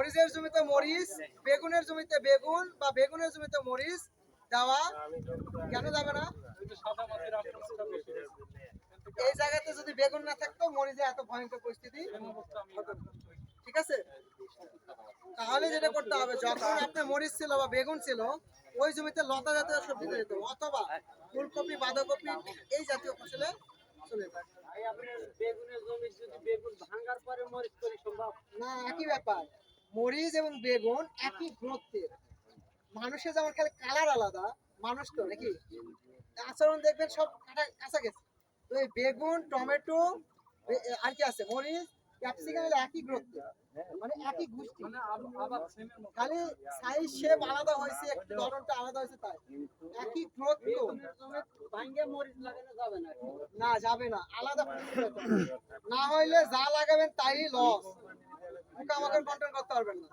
মরিচের জমিতে মরিচ, বেগুনের জমিতে বেগুন বা বেগুনের জমিতে মরিচ দেওয়া কেন যাবে না? এই জায়গাতে যদি বেগুন না থাকতো মরিচে এত ভয়ঙ্কর পরিস্থিতি হতো না। ঠিক আছে, তাহলে যেটা করতে হবে, যখন আপনার মরিচ ছিল বা বেগুন ছিল ওই জমিতে লতা জাতীয় সবজি দিতে হতো, অথবা ফুলকপি বাঁধাকপি এই জাতীয় ফসলে চলে যেত। না, একই ব্যাপার। মরিচ এবং বেগুন একই গ্রোথের। মানুষের যেমন খালি কালার আলাদা, মানুষ তো নাকি আচরণ দেখবেন সব কাছাকাছি। তো এই বেগুন, টমেটো আর কি আছে, মরিচ, ক্যাপসিকাম এগুলো একই গ্রোথের, মানে একই গোষ্ঠী, খালি সাইজ শেপ আলাদা হয়েছে, একটু ধরনটা আলাদা হয়েছে তাই। একই গ্রোথ তো। না, যাবে না, আলাদা না হইলে যা লাগাবেন তাই লস, পোকামাকড় কন্ট্রোল করতে পারবেন না।